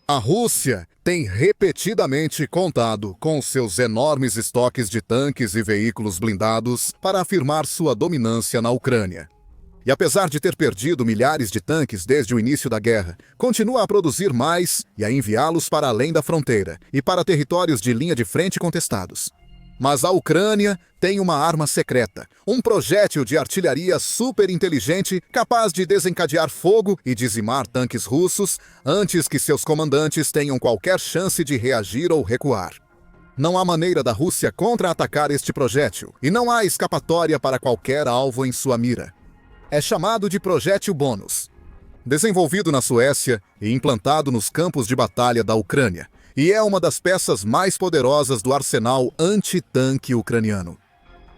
A Rússia tem repetidamente contado com seus enormes estoques de tanques e veículos blindados para afirmar sua dominância na Ucrânia. E apesar de ter perdido milhares de tanques desde o início da guerra, continua a produzir mais e a enviá-los para além da fronteira e para territórios de linha de frente contestados. Mas a Ucrânia tem uma arma secreta, um projétil de artilharia super inteligente capaz de desencadear fogo e dizimar tanques russos antes que seus comandantes tenham qualquer chance de reagir ou recuar. Não há maneira da Rússia contra-atacar este projétil e não há escapatória para qualquer alvo em sua mira. É chamado de projétil bônus. Desenvolvido na Suécia e implantado nos campos de batalha da Ucrânia, e é uma das peças mais poderosas do arsenal anti-tanque ucraniano.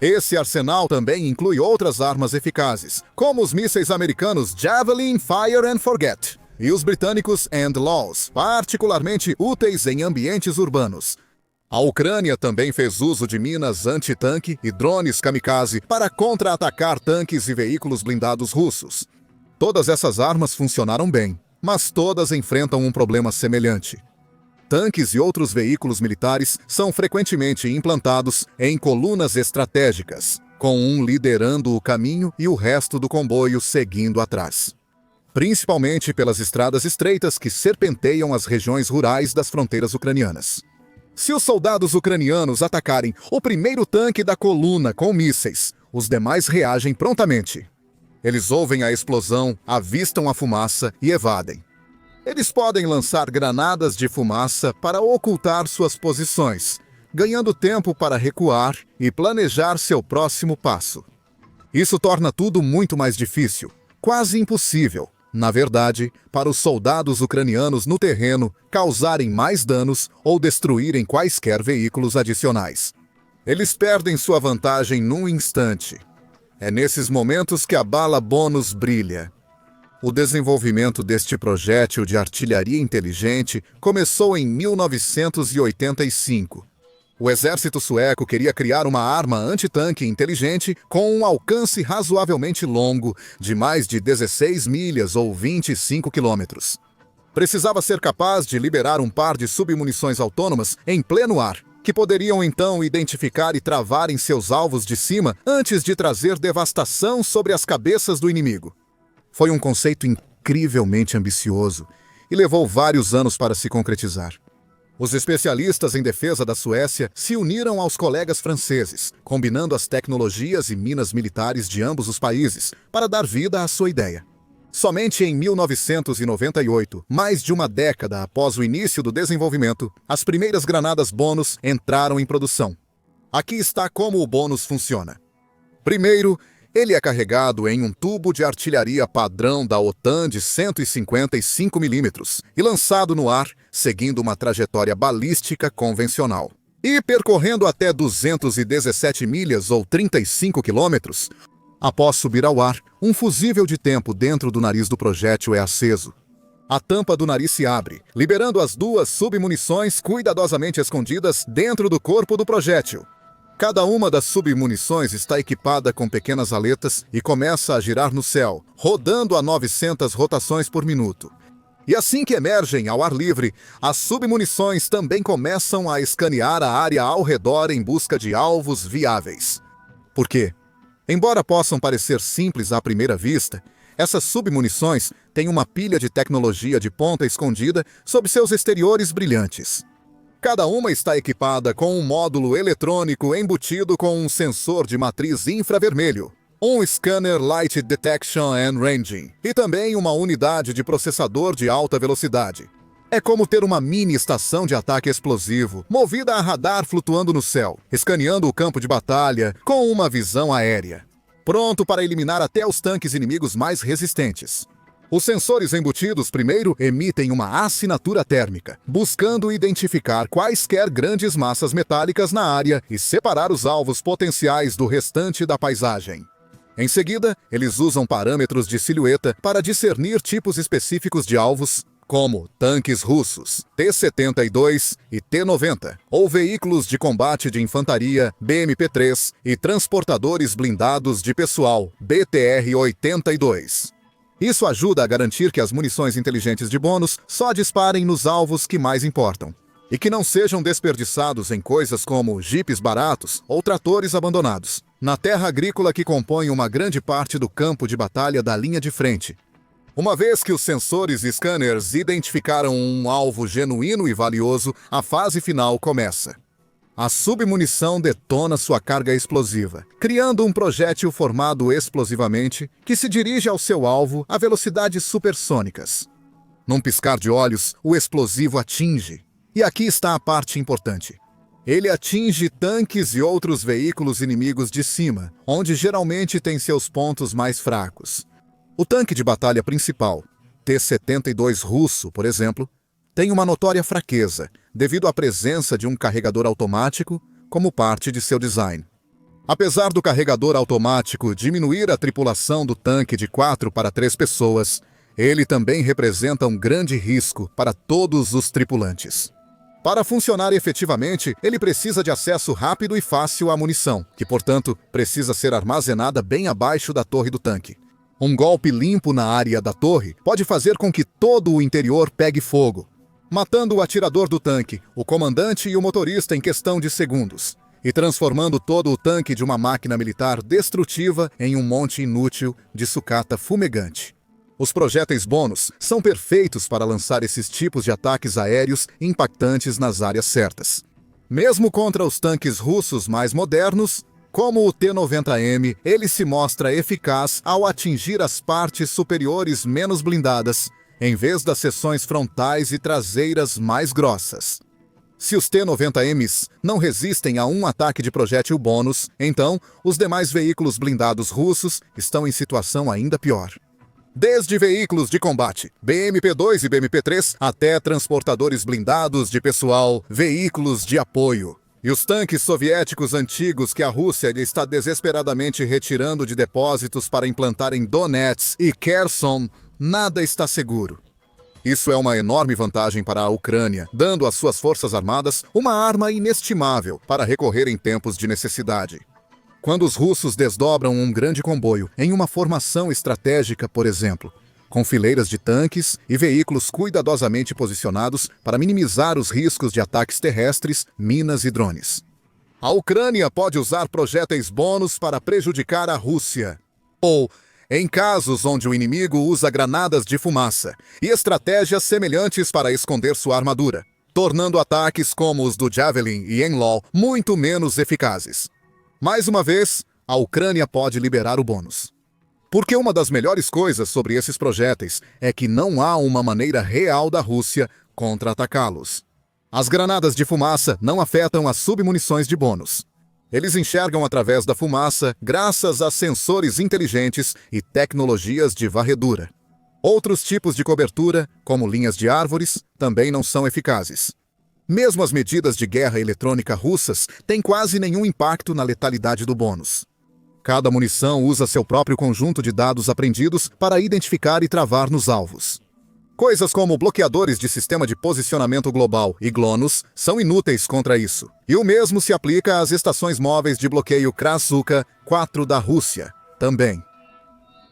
Esse arsenal também inclui outras armas eficazes, como os mísseis americanos Javelin, Fire and Forget, e os britânicos End-Laws, particularmente úteis em ambientes urbanos. A Ucrânia também fez uso de minas anti-tanque e drones kamikaze para contra-atacar tanques e veículos blindados russos. Todas essas armas funcionaram bem, mas todas enfrentam um problema semelhante. Tanques e outros veículos militares são frequentemente implantados em colunas estratégicas, com um liderando o caminho e o resto do comboio seguindo atrás. Principalmente pelas estradas estreitas que serpenteiam as regiões rurais das fronteiras ucranianas. Se os soldados ucranianos atacarem o primeiro tanque da coluna com mísseis, os demais reagem prontamente. Eles ouvem a explosão, avistam a fumaça e evadem. Eles podem lançar granadas de fumaça para ocultar suas posições, ganhando tempo para recuar e planejar seu próximo passo. Isso torna tudo muito mais difícil, quase impossível, na verdade, para os soldados ucranianos no terreno causarem mais danos ou destruírem quaisquer veículos adicionais. Eles perdem sua vantagem num instante. É nesses momentos que a bala bônus brilha. O desenvolvimento deste projétil de artilharia inteligente começou em 1985. O exército sueco queria criar uma arma antitanque inteligente com um alcance razoavelmente longo, de mais de 16 milhas ou 25 quilômetros. Precisava ser capaz de liberar um par de submunições autônomas em pleno ar, que poderiam então identificar e travar em seus alvos de cima antes de trazer devastação sobre as cabeças do inimigo. Foi um conceito incrivelmente ambicioso e levou vários anos para se concretizar. Os especialistas em defesa da Suécia se uniram aos colegas franceses, combinando as tecnologias e minas militares de ambos os países para dar vida à sua ideia. Somente em 1998, mais de uma década após o início do desenvolvimento, as primeiras granadas bônus entraram em produção. Aqui está como o bônus funciona. Primeiro, ele é carregado em um tubo de artilharia padrão da OTAN de 155 mm e lançado no ar, seguindo uma trajetória balística convencional. E percorrendo até 217 milhas ou 35 quilômetros, após subir ao ar, um fusível de tempo dentro do nariz do projétil é aceso. A tampa do nariz se abre, liberando as duas submunições cuidadosamente escondidas dentro do corpo do projétil. Cada uma das submunições está equipada com pequenas aletas e começa a girar no céu, rodando a 900 rotações por minuto. E assim que emergem ao ar livre, as submunições também começam a escanear a área ao redor em busca de alvos viáveis. Por quê? Embora possam parecer simples à primeira vista, essas submunições têm uma pilha de tecnologia de ponta escondida sob seus exteriores brilhantes. Cada uma está equipada com um módulo eletrônico embutido com um sensor de matriz infravermelho, um scanner Light Detection and Ranging e também uma unidade de processador de alta velocidade. É como ter uma mini estação de ataque explosivo, movida a radar flutuando no céu, escaneando o campo de batalha com uma visão aérea, pronto para eliminar até os tanques inimigos mais resistentes. Os sensores embutidos primeiro emitem uma assinatura térmica, buscando identificar quaisquer grandes massas metálicas na área e separar os alvos potenciais do restante da paisagem. Em seguida, eles usam parâmetros de silhueta para discernir tipos específicos de alvos, como tanques russos, T-72 e T-90, ou veículos de combate de infantaria, BMP-3, e transportadores blindados de pessoal, BTR-82. Isso ajuda a garantir que as munições inteligentes de bônus só disparem nos alvos que mais importam, e que não sejam desperdiçados em coisas como jipes baratos ou tratores abandonados, na terra agrícola que compõe uma grande parte do campo de batalha da linha de frente. Uma vez que os sensores e scanners identificaram um alvo genuíno e valioso, a fase final começa. A submunição detona sua carga explosiva, criando um projétil formado explosivamente que se dirige ao seu alvo a velocidades supersônicas. Num piscar de olhos, o explosivo atinge. E aqui está a parte importante. Ele atinge tanques e outros veículos inimigos de cima, onde geralmente tem seus pontos mais fracos. O tanque de batalha principal, T-72 russo, por exemplo, tem uma notória fraqueza, devido à presença de um carregador automático como parte de seu design. Apesar do carregador automático diminuir a tripulação do tanque de 4 para 3 pessoas, ele também representa um grande risco para todos os tripulantes. Para funcionar efetivamente, ele precisa de acesso rápido e fácil à munição, que, portanto, precisa ser armazenada bem abaixo da torre do tanque. Um golpe limpo na área da torre pode fazer com que todo o interior pegue fogo, matando o atirador do tanque, o comandante e o motorista em questão de segundos, e transformando todo o tanque de uma máquina militar destrutiva em um monte inútil de sucata fumegante. Os projéteis bônus são perfeitos para lançar esses tipos de ataques aéreos impactantes nas áreas certas. Mesmo contra os tanques russos mais modernos, como o T-90M, ele se mostra eficaz ao atingir as partes superiores menos blindadas, em vez das seções frontais e traseiras mais grossas. Se os T-90Ms não resistem a um ataque de projétil bônus, então os demais veículos blindados russos estão em situação ainda pior. Desde veículos de combate, BMP-2 e BMP-3, até transportadores blindados de pessoal, veículos de apoio. E os tanques soviéticos antigos que a Rússia está desesperadamente retirando de depósitos para implantar em Donetsk e Kherson, nada está seguro. Isso é uma enorme vantagem para a Ucrânia, dando às suas forças armadas uma arma inestimável para recorrer em tempos de necessidade. Quando os russos desdobram um grande comboio em uma formação estratégica, por exemplo, com fileiras de tanques e veículos cuidadosamente posicionados para minimizar os riscos de ataques terrestres, minas e drones. A Ucrânia pode usar projéteis bônus para prejudicar a Rússia. Ou, em casos onde o inimigo usa granadas de fumaça e estratégias semelhantes para esconder sua armadura, tornando ataques como os do Javelin e Enlaw muito menos eficazes. Mais uma vez, a Ucrânia pode liberar o bônus. Porque uma das melhores coisas sobre esses projéteis é que não há uma maneira real da Rússia contra-atacá-los. As granadas de fumaça não afetam as submunições de bônus. Eles enxergam através da fumaça graças a sensores inteligentes e tecnologias de varredura. Outros tipos de cobertura, como linhas de árvores, também não são eficazes. Mesmo as medidas de guerra eletrônica russas têm quase nenhum impacto na letalidade do bônus. Cada munição usa seu próprio conjunto de dados aprendidos para identificar e travar nos alvos. Coisas como bloqueadores de sistema de posicionamento global e GLONASS são inúteis contra isso. E o mesmo se aplica às estações móveis de bloqueio Krasukha-4 da Rússia, também.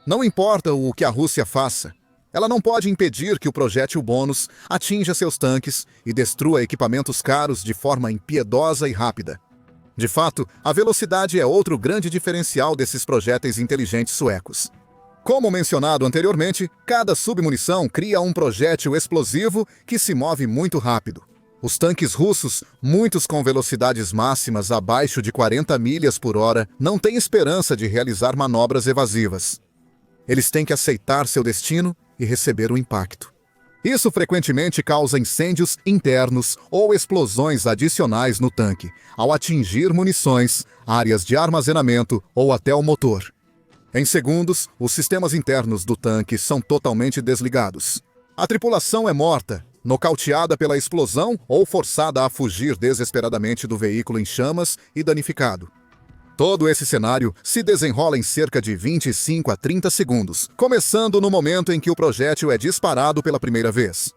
Não importa o que a Rússia faça, ela não pode impedir que o projétil bônus atinja seus tanques e destrua equipamentos caros de forma impiedosa e rápida. De fato, a velocidade é outro grande diferencial desses projéteis inteligentes suecos. Como mencionado anteriormente, cada submunição cria um projétil explosivo que se move muito rápido. Os tanques russos, muitos com velocidades máximas abaixo de 40 milhas por hora, não têm esperança de realizar manobras evasivas. Eles têm que aceitar seu destino e receber o impacto. Isso frequentemente causa incêndios internos ou explosões adicionais no tanque, ao atingir munições, áreas de armazenamento ou até o motor. Em segundos, os sistemas internos do tanque são totalmente desligados. A tripulação é morta, nocauteada pela explosão ou forçada a fugir desesperadamente do veículo em chamas e danificado. Todo esse cenário se desenrola em cerca de 25 a 30 segundos, começando no momento em que o projétil é disparado pela primeira vez.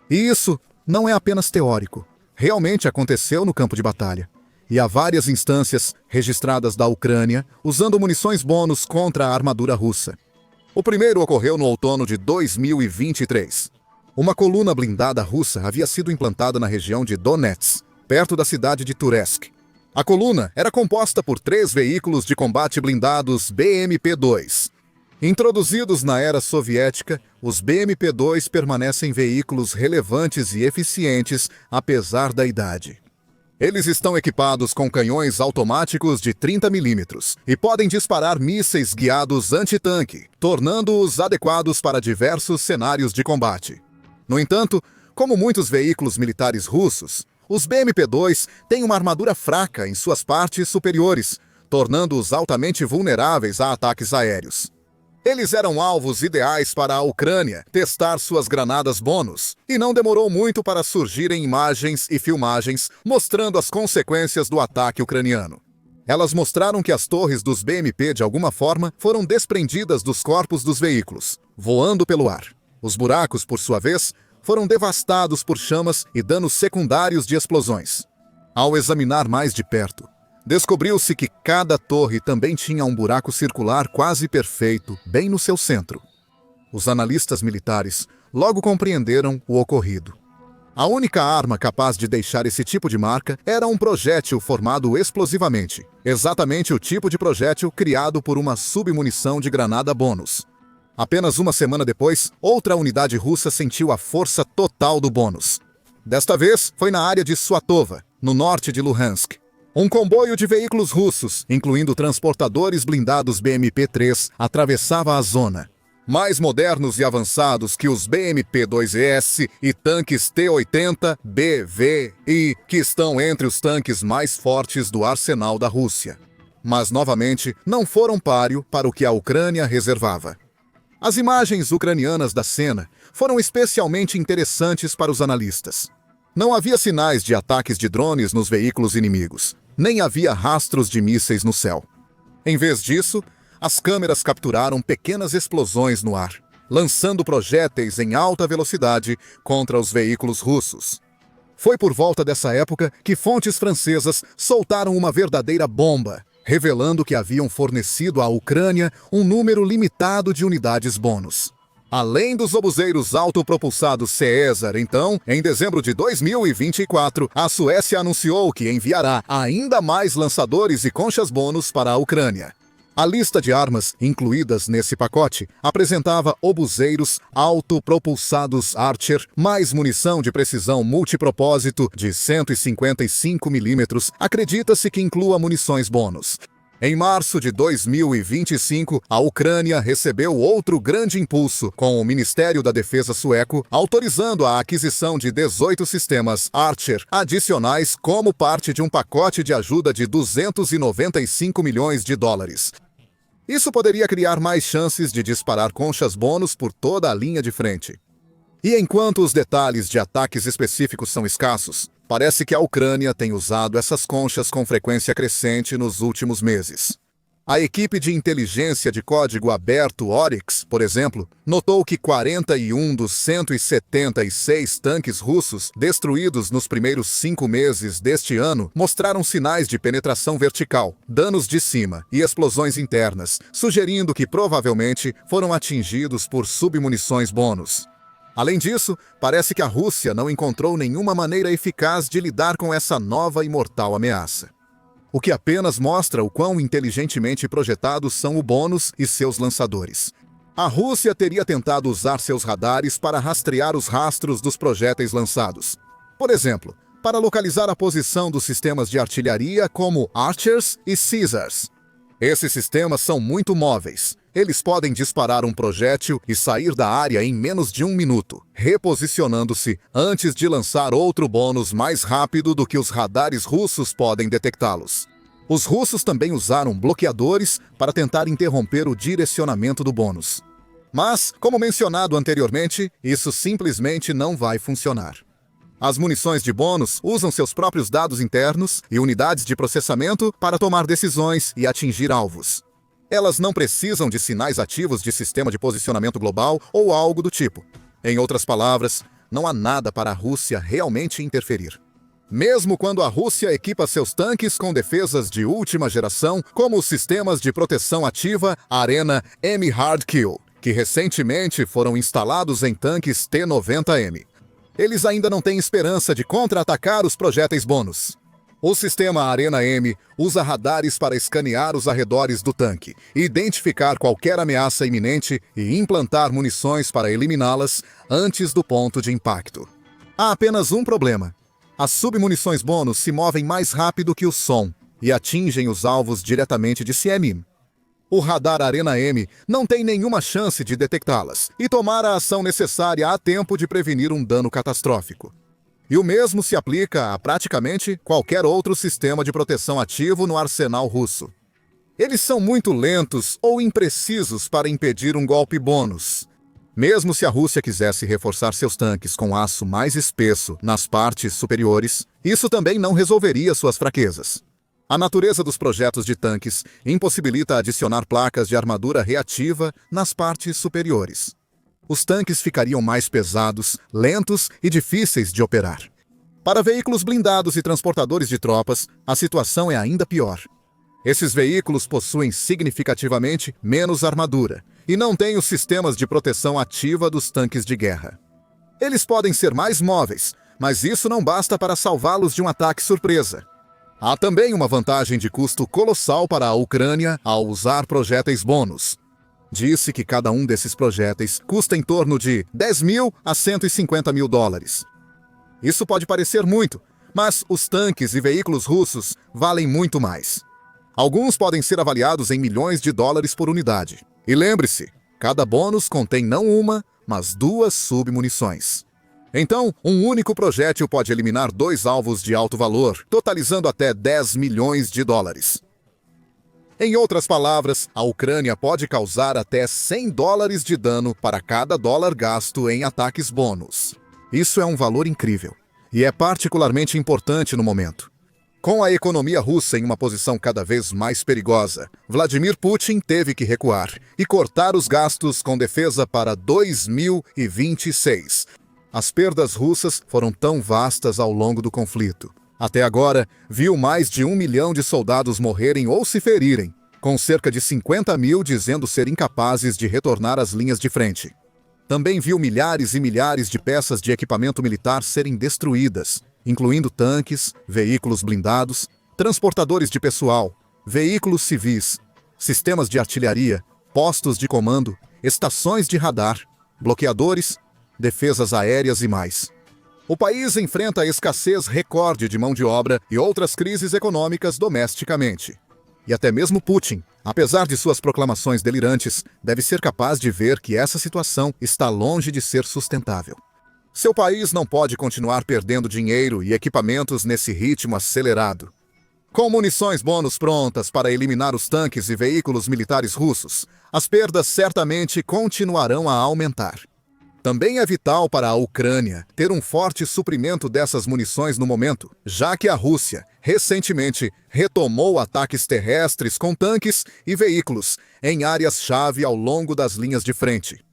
E isso não é apenas teórico. Realmente aconteceu no campo de batalha. E há várias instâncias registradas da Ucrânia usando munições bônus contra a armadura russa. O primeiro ocorreu no outono de 2023. Uma coluna blindada russa havia sido implantada na região de Donetsk, perto da cidade de Turesk. A coluna era composta por 3 veículos de combate blindados BMP-2. Introduzidos na era soviética, os BMP-2 permanecem veículos relevantes e eficientes apesar da idade. Eles estão equipados com canhões automáticos de 30 mm e podem disparar mísseis guiados antitanque, tornando-os adequados para diversos cenários de combate. No entanto, como muitos veículos militares russos, os BMP-2 têm uma armadura fraca em suas partes superiores, tornando-os altamente vulneráveis a ataques aéreos. Eles eram alvos ideais para a Ucrânia testar suas granadas bônus, e não demorou muito para surgirem imagens e filmagens mostrando as consequências do ataque ucraniano. Elas mostraram que as torres dos BMP, de alguma forma, foram desprendidas dos corpos dos veículos, voando pelo ar. Os buracos, por sua vez, foram devastados por chamas e danos secundários de explosões. Ao examinar mais de perto, descobriu-se que cada torre também tinha um buraco circular quase perfeito, bem no seu centro. Os analistas militares logo compreenderam o ocorrido. A única arma capaz de deixar esse tipo de marca era um projétil formado explosivamente, exatamente o tipo de projétil criado por uma submunição de granada bônus. Apenas uma semana depois, outra unidade russa sentiu a força total do bônus. Desta vez, foi na área de Swatova, no norte de Luhansk. Um comboio de veículos russos, incluindo transportadores blindados BMP-3, atravessava a zona. Mais modernos e avançados que os BMP-2S e tanques T-80BVI, que estão entre os tanques mais fortes do arsenal da Rússia. Mas, novamente, não foram páreo para o que a Ucrânia reservava. As imagens ucranianas da cena foram especialmente interessantes para os analistas. Não havia sinais de ataques de drones nos veículos inimigos, nem havia rastros de mísseis no céu. Em vez disso, as câmeras capturaram pequenas explosões no ar, lançando projéteis em alta velocidade contra os veículos russos. Foi por volta dessa época que fontes francesas soltaram uma verdadeira bomba, revelando que haviam fornecido à Ucrânia um número limitado de unidades bônus. Além dos obuseiros autopropulsados Caesar, então, em dezembro de 2024, a Suécia anunciou que enviará ainda mais lançadores e conchas bônus para a Ucrânia. A lista de armas incluídas nesse pacote apresentava obuseiros autopropulsados Archer, mais munição de precisão multipropósito de 155 mm, acredita-se que inclua munições bônus. Em março de 2025, a Ucrânia recebeu outro grande impulso, com o Ministério da Defesa sueco autorizando a aquisição de 18 sistemas Archer adicionais como parte de um pacote de ajuda de 295 milhões de dólares. Isso poderia criar mais chances de disparar conchas bônus por toda a linha de frente. E enquanto os detalhes de ataques específicos são escassos, parece que a Ucrânia tem usado essas conchas com frequência crescente nos últimos meses. A equipe de inteligência de código aberto Oryx, por exemplo, notou que 41 dos 176 tanques russos destruídos nos primeiros 5 meses deste ano mostraram sinais de penetração vertical, danos de cima e explosões internas, sugerindo que provavelmente foram atingidos por submunições bônus. Além disso, parece que a Rússia não encontrou nenhuma maneira eficaz de lidar com essa nova e mortal ameaça. O que apenas mostra o quão inteligentemente projetados são o bônus e seus lançadores. A Rússia teria tentado usar seus radares para rastrear os rastros dos projéteis lançados. Por exemplo, para localizar a posição dos sistemas de artilharia como Archers e Caesars. Esses sistemas são muito móveis. Eles podem disparar um projétil e sair da área em menos de 1 minuto, reposicionando-se antes de lançar outro bônus mais rápido do que os radares russos podem detectá-los. Os russos também usaram bloqueadores para tentar interromper o direcionamento do bônus. Mas, como mencionado anteriormente, isso simplesmente não vai funcionar. As munições de bônus usam seus próprios dados internos e unidades de processamento para tomar decisões e atingir alvos. Elas não precisam de sinais ativos de sistema de posicionamento global ou algo do tipo. Em outras palavras, não há nada para a Rússia realmente interferir. Mesmo quando a Rússia equipa seus tanques com defesas de última geração, como os sistemas de proteção ativa Arena M-Hard Kill, que recentemente foram instalados em tanques T-90M. Eles ainda não têm esperança de contra-atacar os projéteis bônus. O sistema Arena-M usa radares para escanear os arredores do tanque, identificar qualquer ameaça iminente e implantar munições para eliminá-las antes do ponto de impacto. Há apenas um problema. As submunições bônus se movem mais rápido que o som e atingem os alvos diretamente de cima. O radar Arena-M não tem nenhuma chance de detectá-las e tomar a ação necessária a tempo de prevenir um dano catastrófico. E o mesmo se aplica a praticamente qualquer outro sistema de proteção ativo no arsenal russo. Eles são muito lentos ou imprecisos para impedir um golpe bônus. Mesmo se a Rússia quisesse reforçar seus tanques com aço mais espesso nas partes superiores, isso também não resolveria suas fraquezas. A natureza dos projetos de tanques impossibilita adicionar placas de armadura reativa nas partes superiores. Os tanques ficariam mais pesados, lentos e difíceis de operar. Para veículos blindados e transportadores de tropas, a situação é ainda pior. Esses veículos possuem significativamente menos armadura e não têm os sistemas de proteção ativa dos tanques de guerra. Eles podem ser mais móveis, mas isso não basta para salvá-los de um ataque surpresa. Há também uma vantagem de custo colossal para a Ucrânia ao usar projéteis bônus. Disse que cada um desses projéteis custa em torno de 10 mil a 150 mil dólares. Isso pode parecer muito, mas os tanques e veículos russos valem muito mais. Alguns podem ser avaliados em milhões de dólares por unidade. E lembre-se, cada bônus contém não uma, mas 2 submunições. Então, um único projétil pode eliminar 2 alvos de alto valor, totalizando até 10 milhões de dólares. Em outras palavras, a Ucrânia pode causar até 100 dólares de dano para cada dólar gasto em ataques bônus. Isso é um valor incrível, e é particularmente importante no momento. Com a economia russa em uma posição cada vez mais perigosa, Vladimir Putin teve que recuar e cortar os gastos com defesa para 2026. As perdas russas foram tão vastas ao longo do conflito. Até agora, viu mais de 1 milhão de soldados morrerem ou se ferirem, com cerca de 50 mil dizendo ser incapazes de retornar às linhas de frente. Também viu milhares e milhares de peças de equipamento militar serem destruídas, incluindo tanques, veículos blindados, transportadores de pessoal, veículos civis, sistemas de artilharia, postos de comando, estações de radar, bloqueadores, defesas aéreas e mais. O país enfrenta a escassez recorde de mão de obra e outras crises econômicas domesticamente. E até mesmo Putin, apesar de suas proclamações delirantes, deve ser capaz de ver que essa situação está longe de ser sustentável. Seu país não pode continuar perdendo dinheiro e equipamentos nesse ritmo acelerado. Com munições bônus prontas para eliminar os tanques e veículos militares russos, as perdas certamente continuarão a aumentar. Também é vital para a Ucrânia ter um forte suprimento dessas munições no momento, já que a Rússia, recentemente, retomou ataques terrestres com tanques e veículos em áreas-chave ao longo das linhas de frente.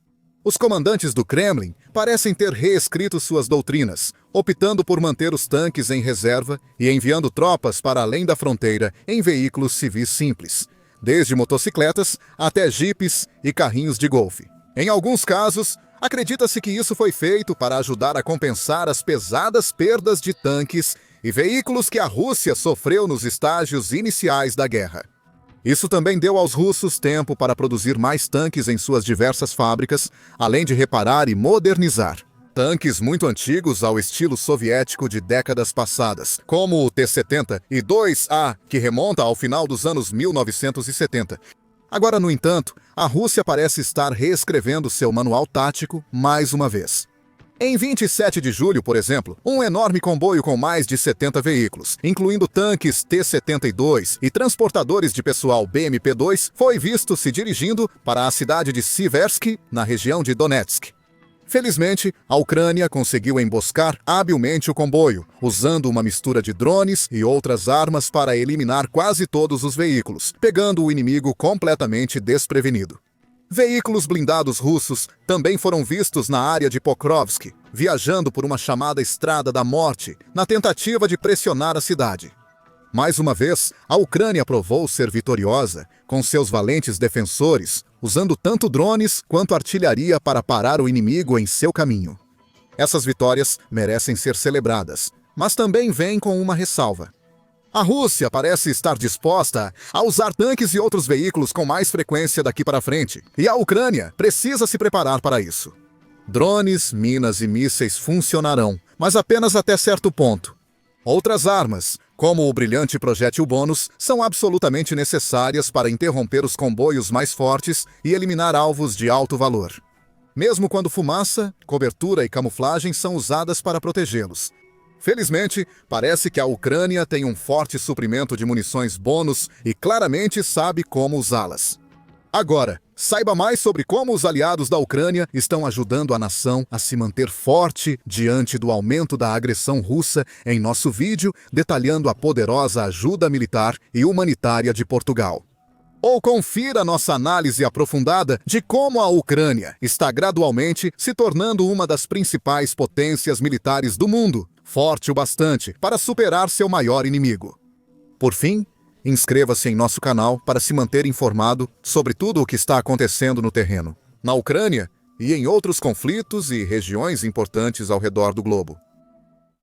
Os comandantes do Kremlin parecem ter reescrito suas doutrinas, optando por manter os tanques em reserva e enviando tropas para além da fronteira em veículos civis simples, desde motocicletas até jipes e carrinhos de golfe. Em alguns casos, acredita-se que isso foi feito para ajudar a compensar as pesadas perdas de tanques e veículos que a Rússia sofreu nos estágios iniciais da guerra. Isso também deu aos russos tempo para produzir mais tanques em suas diversas fábricas, além de reparar e modernizar. Tanques muito antigos ao estilo soviético de décadas passadas, como o T-70 e 2A, que remonta ao final dos anos 1970. Agora, no entanto, a Rússia parece estar reescrevendo seu manual tático mais uma vez. Em 27 de julho, por exemplo, um enorme comboio com mais de 70 veículos, incluindo tanques T-72 e transportadores de pessoal BMP-2, foi visto se dirigindo para a cidade de Siversk, na região de Donetsk. Felizmente, a Ucrânia conseguiu emboscar habilmente o comboio, usando uma mistura de drones e outras armas para eliminar quase todos os veículos, pegando o inimigo completamente desprevenido. Veículos blindados russos também foram vistos na área de Pokrovsk, viajando por uma chamada Estrada da Morte, na tentativa de pressionar a cidade. Mais uma vez, a Ucrânia provou ser vitoriosa, com seus valentes defensores, usando tanto drones quanto artilharia para parar o inimigo em seu caminho. Essas vitórias merecem ser celebradas, mas também vêm com uma ressalva. A Rússia parece estar disposta a usar tanques e outros veículos com mais frequência daqui para frente, e a Ucrânia precisa se preparar para isso. Drones, minas e mísseis funcionarão, mas apenas até certo ponto. Outras armas, como o brilhante projétil bônus, são absolutamente necessárias para interromper os comboios mais fortes e eliminar alvos de alto valor. Mesmo quando fumaça, cobertura e camuflagem são usadas para protegê-los. Felizmente, parece que a Ucrânia tem um forte suprimento de munições bônus e claramente sabe como usá-las. Agora, saiba mais sobre como os aliados da Ucrânia estão ajudando a nação a se manter forte diante do aumento da agressão russa em nosso vídeo detalhando a poderosa ajuda militar e humanitária de Portugal. Ou confira nossa análise aprofundada de como a Ucrânia está gradualmente se tornando uma das principais potências militares do mundo, forte o bastante para superar seu maior inimigo. Por fim, inscreva-se em nosso canal para se manter informado sobre tudo o que está acontecendo no terreno, na Ucrânia e em outros conflitos e regiões importantes ao redor do globo.